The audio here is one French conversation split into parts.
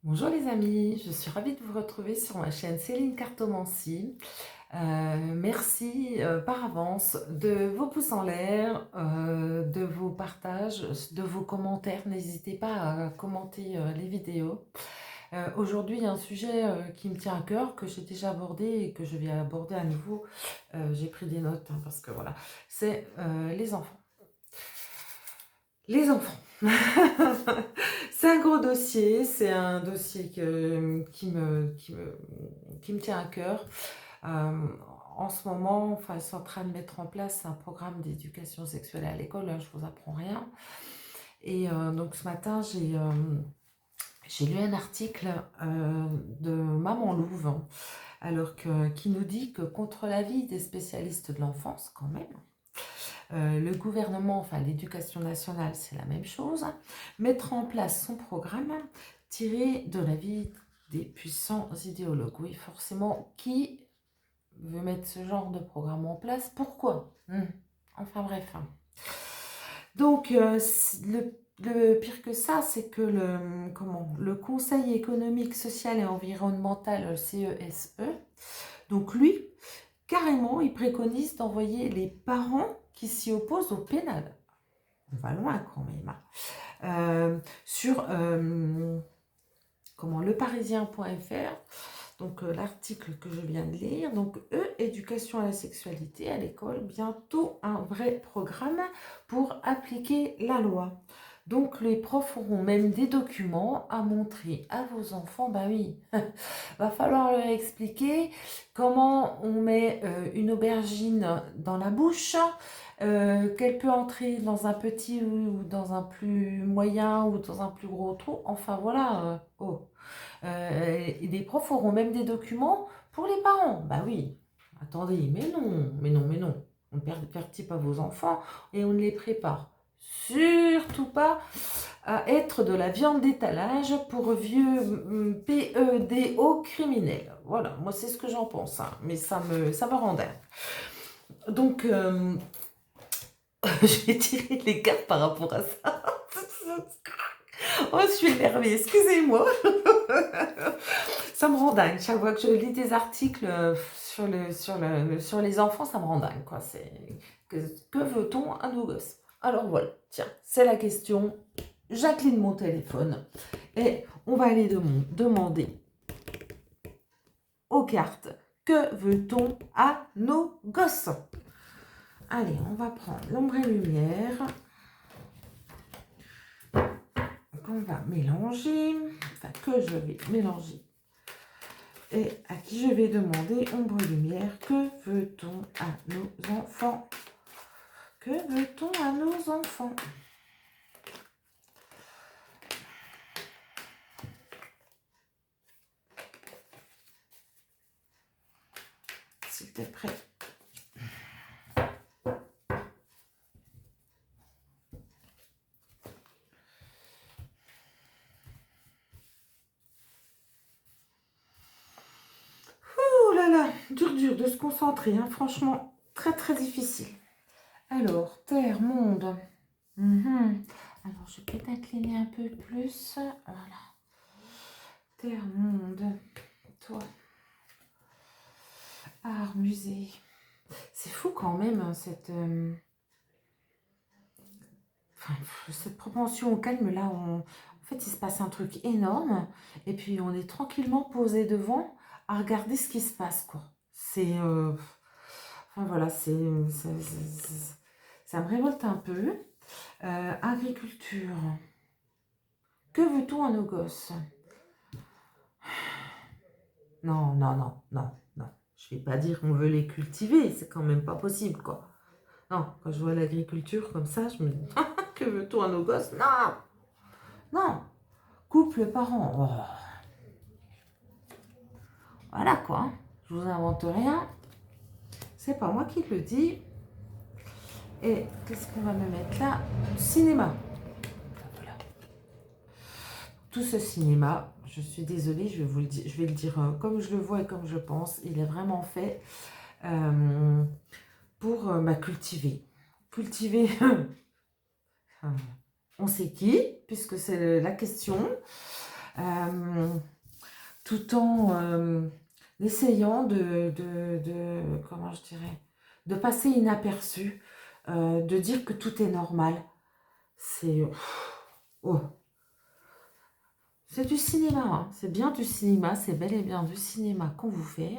Bonjour les amis, je suis ravie de vous retrouver sur ma chaîne Céline Cartomancie. Merci par avance de vos pouces en l'air, de vos partages, de vos commentaires. N'hésitez pas à commenter les vidéos. Aujourd'hui, il y a un sujet qui me tient à cœur, que j'ai déjà abordé et que je vais aborder à nouveau. J'ai pris des notes hein, parce que voilà, c'est les enfants. Les enfants. C'est un gros dossier, c'est un dossier qui me tient à cœur. Euh, En ce moment, enfin, ils sont en train de mettre en place un programme d'éducation sexuelle à l'école, hein, je ne vous apprends rien. Et donc ce matin, j'ai lu un article de Maman Louve, hein, qui nous dit que contre l'avis des spécialistes de l'enfance, quand même, le gouvernement, enfin l'éducation nationale, c'est la même chose, mettre en place son programme tiré de l'avis des puissants idéologues. Oui, forcément, qui veut mettre ce genre de programme en place? Pourquoi? Enfin bref. Donc, le pire que ça, c'est que le Conseil économique, social et environnemental, le CESE, donc lui, carrément, il préconise d'envoyer les parents qui s'y opposent au pénal. On va loin quand même. Sur leparisien.fr, donc l'article que je viens de lire, donc éducation à la sexualité à l'école, bientôt un vrai programme pour appliquer la loi. Donc les profs auront même des documents à montrer à vos enfants. Bah oui, va falloir leur expliquer comment on met une aubergine dans la bouche, qu'elle peut entrer dans un petit ou dans un plus moyen ou dans un plus gros trou. Enfin voilà. Et des profs auront même des documents pour les parents. Bah oui. Attendez, mais non, mais non, mais non. On ne pervertit pas vos enfants et on ne les prépare surtout pas à être de la viande d'étalage pour vieux PEDO criminels. Voilà, moi c'est ce que j'en pense, hein, mais ça me rend dingue. Donc, je vais tirer les cartes par rapport à ça. Oh, je suis énervée, excusez-moi. Ça me rend dingue. Chaque fois que je lis des articles sur les enfants, ça me rend dingue, quoi. Que veut-on à nos gosses? Alors voilà, tiens, c'est la question. Jacqueline mon téléphone et on va aller demander aux cartes, que veut-on à nos gosses? Allez, on va prendre l'ombre et lumière qu'on va mélanger, enfin que je vais mélanger et à qui je vais demander ombre et lumière, que veut-on à nos enfants? Que veut-on à nos enfants? S'il te plaît. Ouh là là, dur de se concentrer, hein, franchement, très difficile. Alors, terre, monde. Alors, je vais peut-être incliner un peu plus. Voilà. Terre, monde. Toi. Art, musée. C'est fou quand même, hein, cette propension au calme. Là, en fait, il se passe un truc énorme. Et puis, on est tranquillement posé devant à regarder ce qui se passe, quoi. Enfin, voilà, ça me révolte un peu. Agriculture. Que veut-on à nos gosses? Non. Je vais pas dire qu'on veut les cultiver, c'est quand même pas possible, quoi. Non, quand je vois l'agriculture comme ça, je me dis, que veut-on à nos gosses? Non. Couple, parents. Oh. Voilà, quoi. Je vous invente rien. C'est pas moi qui le dis. Et qu'est-ce qu'on va me mettre là? Cinéma. Voilà. Tout ce cinéma, je suis désolée, je vais le dire comme je le vois et comme je pense. Il est vraiment fait pour cultiver. Cultiver, on sait qui, puisque c'est la question. tout en essayant comment je dirais, de passer inaperçu, de dire que tout est normal. C'est oh, c'est du cinéma, hein. C'est bien du cinéma, c'est bel et bien du cinéma qu'on vous fait.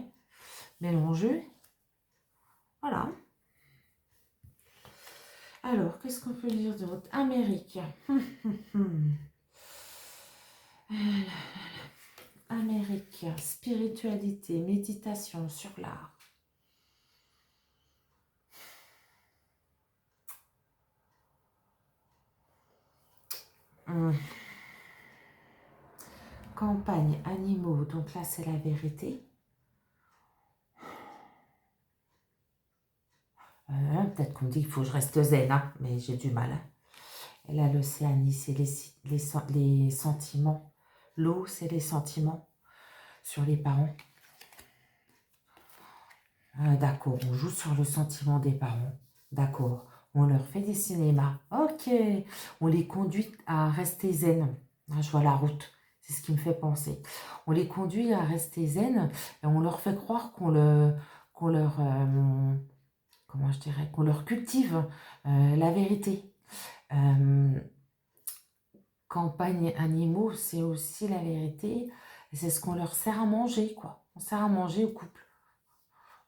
Mais l'enjeu, voilà. Alors, qu'est-ce qu'on peut dire d'autre? Amérique. Amérique, spiritualité, méditation sur l'art. Campagne, animaux, donc là c'est la vérité. Peut-être qu'on me dit qu'il faut que je reste zen, hein, mais j'ai du mal. Hein. Et là, l'Océanie, c'est les sentiments. L'eau, c'est les sentiments sur les parents. D'accord, on joue sur le sentiment des parents. D'accord, on leur fait des cinémas. Ok, on les conduit à rester zen. Je vois la route, c'est ce qui me fait penser. On les conduit à rester zen et on leur fait croire qu'on leur, comment je dirais, qu'on leur cultive la vérité. Campagne animaux, c'est aussi la vérité. C'est ce qu'on leur sert à manger, quoi. On sert à manger au couple.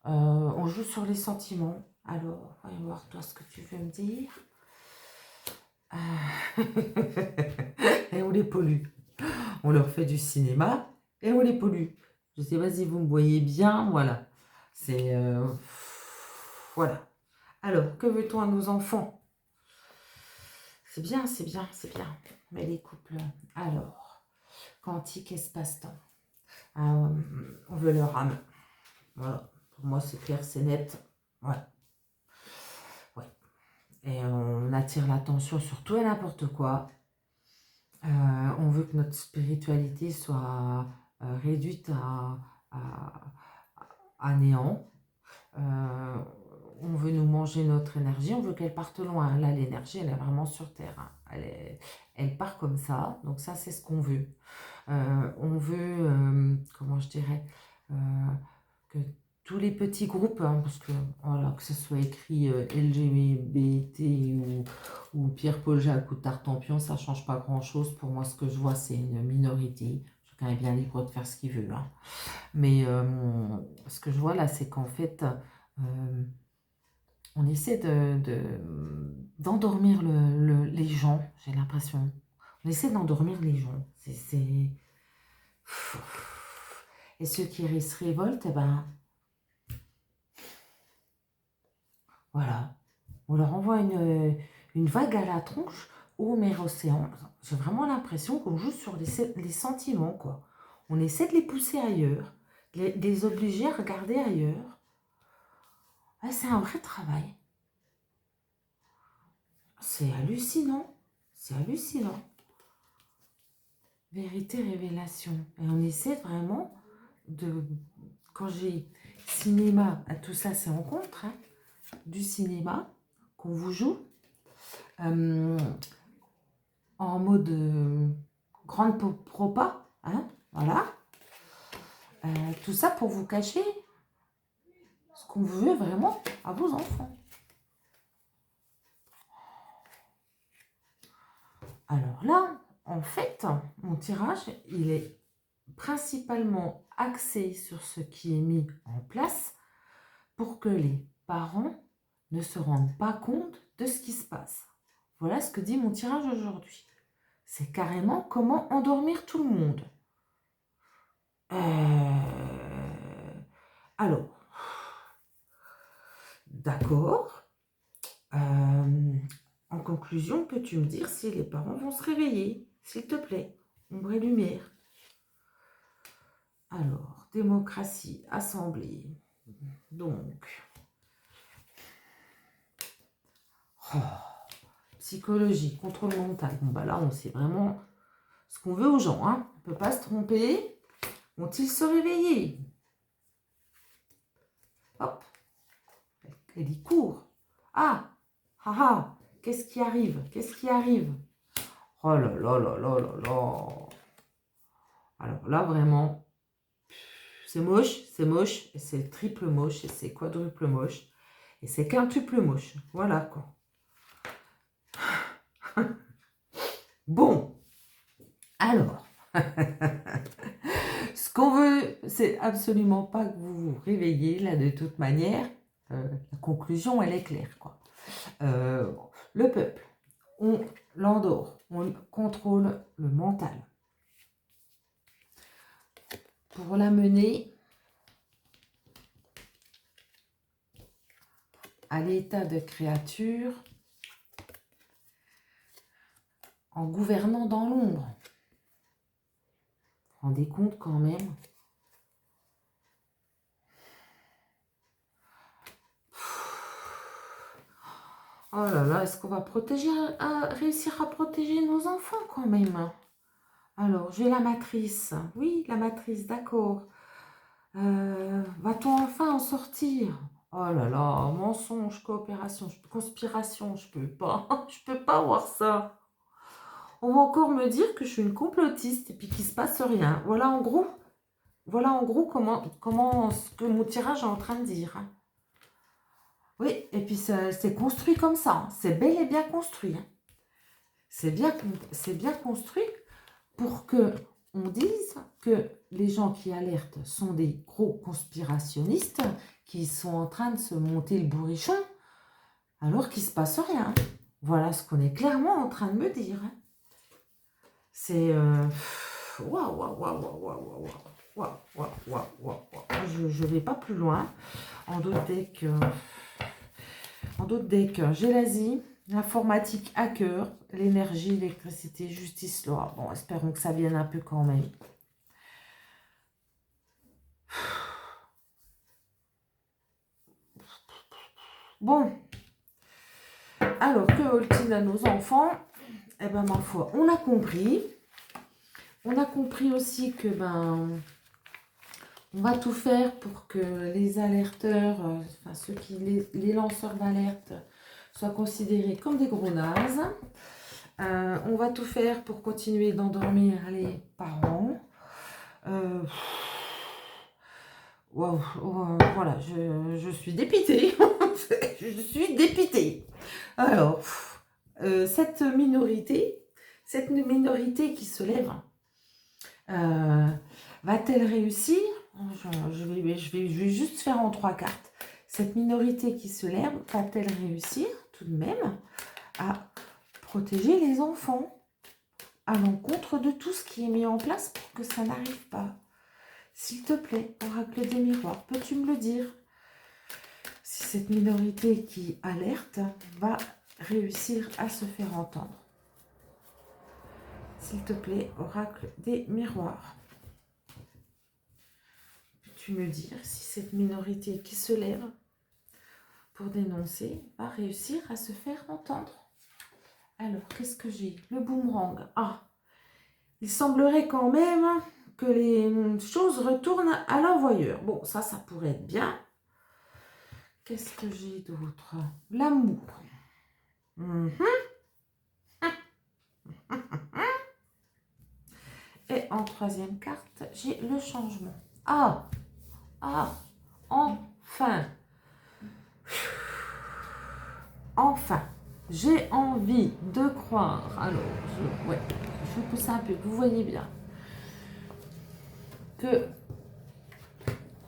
On joue sur les sentiments. Alors, voyons voir toi ce que tu veux me dire. Et on les pollue. On leur fait du cinéma et on les pollue. Je sais pas si vous me voyez bien, voilà. C'est... voilà. Alors, que veut-on à nos enfants? C'est bien, c'est bien, c'est bien. Mais les couples... Alors, quantique, espace-temps. On veut leur âme. Voilà. Pour moi, c'est clair, c'est net. Ouais. Ouais. Et on attire l'attention sur tout et n'importe quoi. On veut que notre spiritualité soit réduite à néant. On veut nous manger notre énergie, on veut qu'elle parte loin. Là, l'énergie, elle est vraiment sur Terre. Hein. Elle part comme ça, donc ça, c'est ce qu'on veut. On veut, comment je dirais, que tous les petits groupes, hein, parce que voilà, que ce soit écrit LGBT ou Pierre-Paul Jacques ou Tartampion, ça ne change pas grand-chose. Pour moi, ce que je vois, c'est une minorité. Chacun est bien libre de faire ce qu'il veut. Hein. Mais ce que je vois là, c'est qu'en fait, on essaie d'endormir les gens, j'ai l'impression. On essaie d'endormir les gens. Et ceux qui se révoltent, eh ben, voilà. On leur envoie une vague à la tronche au mer océan. J'ai vraiment l'impression qu'on joue sur les sentiments, quoi. On essaie de les pousser ailleurs, de les obliger à regarder ailleurs. Ah, c'est un vrai travail. C'est hallucinant. C'est hallucinant. Vérité, révélation. Et on essaie vraiment de... Quand j'ai cinéma, tout ça c'est en contre, hein, du cinéma qu'on vous joue en mode grande propa, hein, voilà. Tout ça pour vous cacher ce qu'on veut vraiment à vos enfants. Alors là, en fait, mon tirage, il est principalement axé sur ce qui est mis en place pour que les parents ne se rendent pas compte de ce qui se passe. Voilà ce que dit mon tirage aujourd'hui. C'est carrément comment endormir tout le monde. Alors, d'accord. En conclusion, peux-tu me dire si les parents vont se réveiller, s'il te plaît? Ombre et lumière. Alors, démocratie, assemblée. Donc, psychologie, contrôle mental. Bon, bah là, on sait vraiment ce qu'on veut aux gens. Hein. On ne peut pas se tromper. Vont-ils se réveiller? Hop. Elle y court. Ah, ah, ah. Qu'est-ce qui arrive? Qu'est-ce qui arrive? Oh là là là là là là. Alors là, vraiment, c'est moche, et c'est triple moche, et c'est quadruple moche, et c'est quintuple moche. Voilà, quoi. Bon, alors, ce qu'on veut, c'est absolument pas que vous vous réveillez, là, de toute manière. La conclusion, elle est claire, quoi. Le peuple, on l'endort, on contrôle le mental. Pour l'amener à l'état de créature en gouvernant dans l'ombre. Vous vous rendez compte quand même? Oh là là, est-ce qu'on va réussir à protéger nos enfants quand même? Alors, j'ai la matrice. Oui, la matrice, d'accord. Va-t-on enfin en sortir? Oh là là, mensonge, coopération, conspiration, je peux pas. Je peux pas voir ça. On va encore me dire que je suis une complotiste et puis qu'il se passe rien. Voilà en gros comment ce que mon tirage est en train de dire. Hein. Oui, et puis c'est construit comme ça. Hein. C'est bel et bien construit. Hein. C'est bien construit pour que on dise que les gens qui alertent sont des gros conspirationnistes qui sont en train de se monter le bourrichon alors qu'il ne se passe rien. Voilà ce qu'on est clairement en train de me dire. Hein. C'est... Waouh, waouh, waouh, waouh, waouh, waouh, waouh, waouh, waouh. Je ne vais pas plus loin. En d'autres decks, j'ai l'Asie, l'informatique, hacker, l'énergie, l'électricité, justice, loi. Bon, espérons que ça vienne un peu quand même. Bon, alors que veulent-ils à nos enfants? Eh bien, ma foi, on a compris. On a compris aussi que, on va tout faire pour que les alerteurs, enfin les lanceurs d'alerte, soient considérés comme des gros nazes. On va tout faire pour continuer d'endormir les parents. Voilà, je suis dépitée. Je suis dépitée. Alors, cette minorité qui se lève, va-t-elle réussir? Je vais juste faire en 3 cartes. Cette minorité qui se lève, va-t-elle réussir tout de même à protéger les enfants à l'encontre de tout ce qui est mis en place pour que ça n'arrive pas? S'il te plaît, oracle des miroirs, peux-tu me le dire? Si cette minorité qui alerte va réussir à se faire entendre. S'il te plaît, oracle des miroirs. Peux-tu me dire si cette minorité qui se lève pour dénoncer va réussir à se faire entendre? Alors, qu'est-ce que j'ai? Le boomerang. Ah, il semblerait quand même que les choses retournent à l'envoyeur. Bon, ça pourrait être bien. Qu'est-ce que j'ai d'autre? L'amour. Et en 3e carte, j'ai le changement. Ah, enfin. Enfin, j'ai envie de croire. Alors, je pousse un peu, vous voyez bien. Que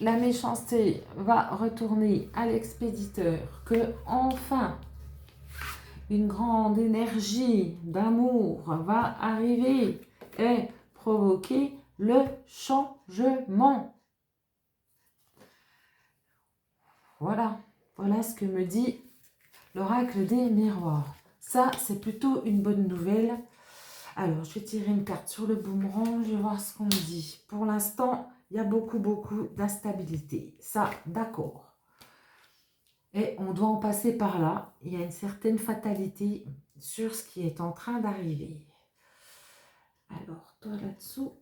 la méchanceté va retourner à l'expéditeur. Que enfin, une grande énergie d'amour va arriver et provoquer le changement. Voilà ce que me dit l'oracle des miroirs. Ça, c'est plutôt une bonne nouvelle. Alors, je vais tirer une carte sur le boomerang, je vais voir ce qu'on me dit. Pour l'instant, il y a beaucoup d'instabilité. Ça, d'accord. Et on doit en passer par là. Il y a une certaine fatalité sur ce qui est en train d'arriver. Alors, toi là-dessous.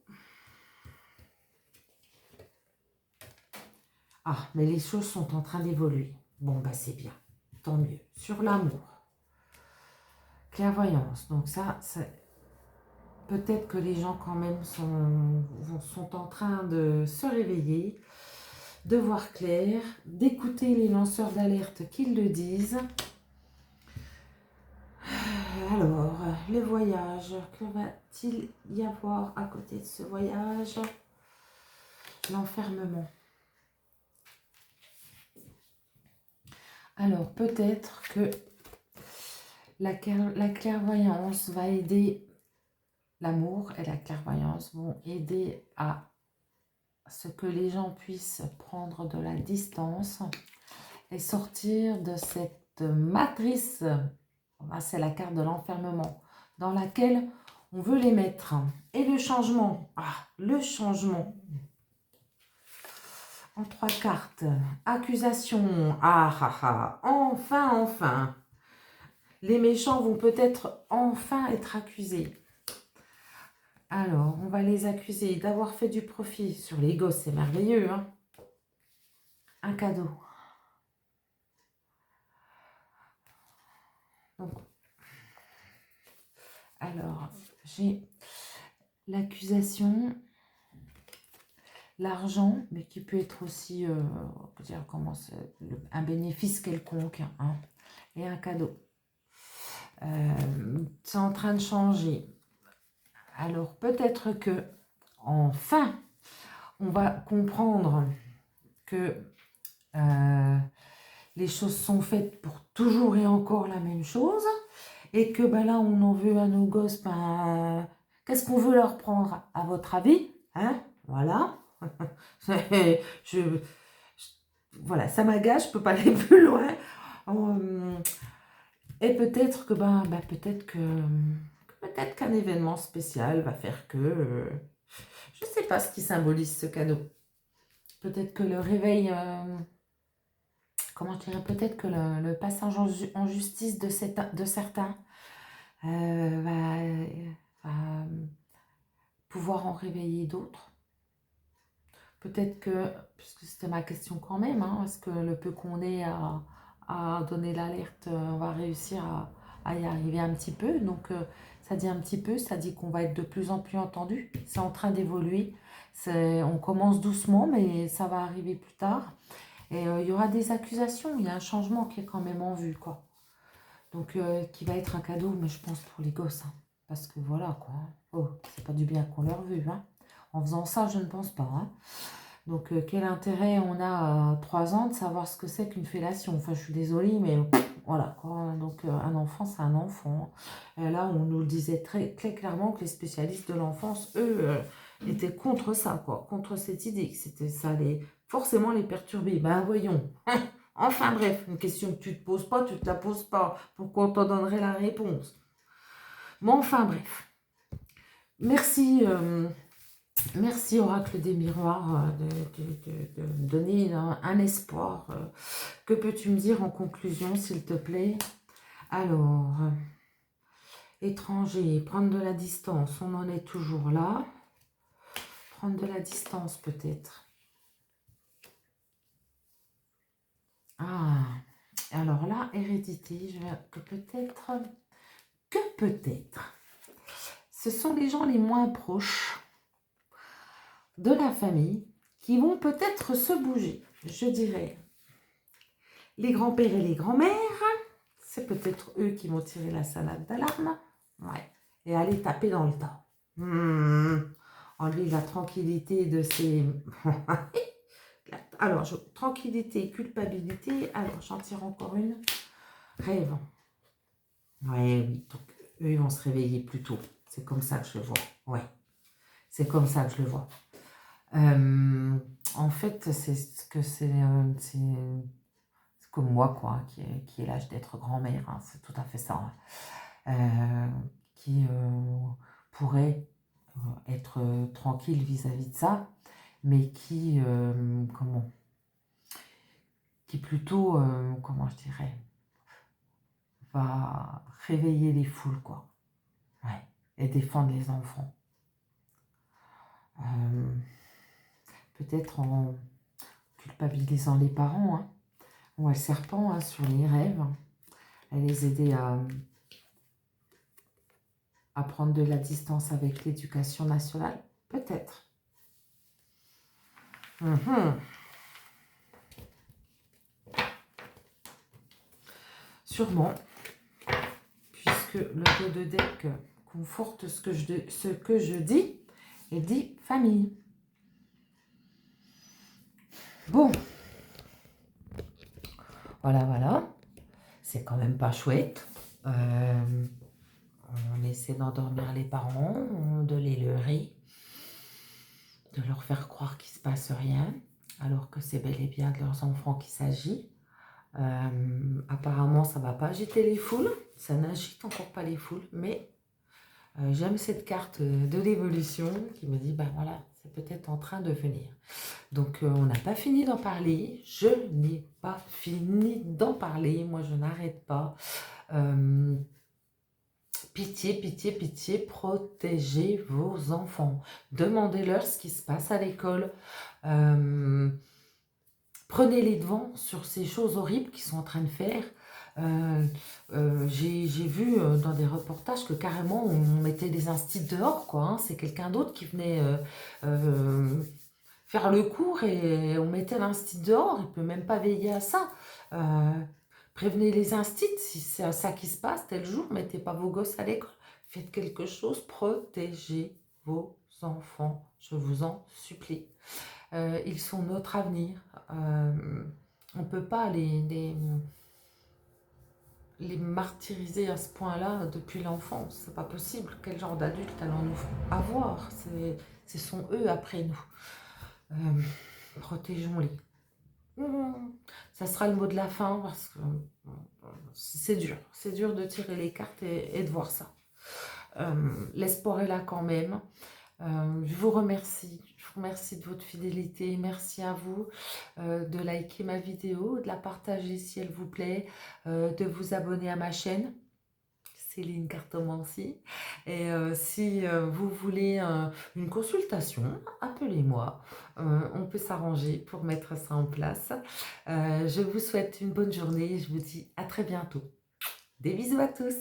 Ah, mais les choses sont en train d'évoluer. Bon, c'est bien. Tant mieux. Sur l'amour. Clairvoyance. Donc ça, c'est... peut-être que les gens quand même sont en train de se réveiller, de voir clair, d'écouter les lanceurs d'alerte qui le disent. Alors, le voyage, que va-t-il y avoir à côté de ce voyage? L'enfermement. Alors, peut-être que la clairvoyance va aider, l'amour et la clairvoyance vont aider à ce que les gens puissent prendre de la distance et sortir de cette matrice, c'est la carte de l'enfermement, dans laquelle on veut les mettre. Et le changement, le changement. En 3 cartes, accusation, enfin. Les méchants vont peut-être enfin être accusés. Alors, on va les accuser d'avoir fait du profit sur les gosses, c'est merveilleux, hein. Un cadeau. Donc, alors, j'ai l'accusation, l'argent, mais qui peut être aussi, dire comment un bénéfice quelconque, hein, et un cadeau. C'est en train de changer. Alors, peut-être que, enfin, on va comprendre que les choses sont faites pour toujours et encore la même chose, et que là, on en veut à nos gosses, qu'est-ce qu'on veut leur prendre, à votre avis, hein? Voilà. Voilà, ça m'agace, je peux pas aller plus loin. Et peut-être que, peut-être qu'un événement spécial va faire que, je ne sais pas ce qui symbolise ce cadeau. Peut-être que le réveil, comment je dirais, peut-être que le passage en justice de certains va pouvoir en réveiller d'autres. Peut-être que, puisque c'était ma question quand même, hein, est-ce que le peu qu'on ait à donner l'alerte, on va réussir à y arriver un petit peu. Donc, ça dit un petit peu, ça dit qu'on va être de plus en plus entendu. C'est en train d'évoluer. On commence doucement, mais ça va arriver plus tard. Et il y aura des accusations, il y a un changement qui est quand même en vue, quoi. Donc, qui va être un cadeau, mais je pense pour les gosses, hein, parce que voilà, quoi. Oh, c'est pas du bien qu'on leur veut, hein. En faisant ça, je ne pense pas, hein. Donc, quel intérêt on a à 3 ans de savoir ce que c'est qu'une fellation? Enfin, je suis désolée, mais voilà, quoi. Donc, un enfant, c'est un enfant. Et là, on nous le disait très clairement que les spécialistes de l'enfance, eux, étaient contre ça, quoi. Contre cette idée, que ça allait forcément les perturber. Ben, voyons. Enfin, bref, une question que tu ne te poses pas, tu ne te la poses pas. Pourquoi on t'en donnerait la réponse? Mais enfin, bref. Merci. Merci Oracle des Miroirs de me donner un espoir. Que peux-tu me dire en conclusion, s'il te plaît? Alors, étranger, prendre de la distance, on en est toujours là. Prendre de la distance peut-être. Ah, alors là, hérédité, je vais que peut-être, ce sont les gens les moins proches de la famille qui vont peut-être se bouger. Je dirais les grands-pères et les grands-mères, c'est peut-être eux qui vont tirer la sonnette d'alarme, ouais, et aller taper dans le tas. Enlever la tranquillité de ces... Alors, tranquillité, culpabilité, alors j'en tire encore une. Rêve. Ouais, oui, donc eux, ils vont se réveiller plus tôt. C'est comme ça que je le vois, ouais. C'est comme ça que je le vois. En fait, c'est comme moi, quoi, qui est l'âge d'être grand-mère, hein, c'est tout à fait ça. Qui pourrait être tranquille vis-à-vis de ça, mais qui plutôt, comment je dirais, va réveiller les foules, quoi, ouais, et défendre les enfants. Peut-être en culpabilisant les parents, hein, ou le serpent, hein, sur les rêves, à les aider à prendre de la distance avec l'éducation nationale? Peut-être. Mhm. Sûrement, puisque le dos de deck conforte ce que je dis et dit famille. Bon, voilà. C'est quand même pas chouette. On essaie d'endormir les parents, de les leurrer, de leur faire croire qu'il ne se passe rien, alors que c'est bel et bien de leurs enfants qu'il s'agit. Apparemment, ça ne va pas agiter les foules, ça n'agite encore pas les foules, mais j'aime cette carte de l'évolution qui me dit, ben voilà, c'est peut-être en train de venir. Donc, on n'a pas fini d'en parler, je n'ai pas fini d'en parler, moi je n'arrête pas. Pitié, protégez vos enfants. Demandez-leur ce qui se passe à l'école. Prenez les devants sur ces choses horribles qu'ils sont en train de faire. J'ai vu dans des reportages que carrément on mettait des instits dehors, quoi. Hein. C'est quelqu'un d'autre qui venait faire le cours et on mettait l'instit dehors. Il ne peut même pas veiller à ça. Prévenez les instits, si c'est ça qui se passe tel jour, mettez pas vos gosses à l'école. Faites quelque chose, protégez vos enfants, je vous en supplie. Ils sont notre avenir. On ne peut pas les martyriser à ce point-là depuis l'enfance. C'est pas possible. Quel genre d'adultes allons-nous avoir? Ce sont eux après nous. Protégeons-les. Ça sera le mot de la fin parce que c'est dur de tirer les cartes et de voir ça. L'espoir est là quand même. Je vous remercie de votre fidélité, merci à vous de liker ma vidéo, de la partager si elle vous plaît, de vous abonner à ma chaîne. Céline Cartomancie. Et si vous voulez une consultation, appelez-moi. On peut s'arranger pour mettre ça en place. Je vous souhaite une bonne journée et je vous dis à très bientôt. Des bisous à tous.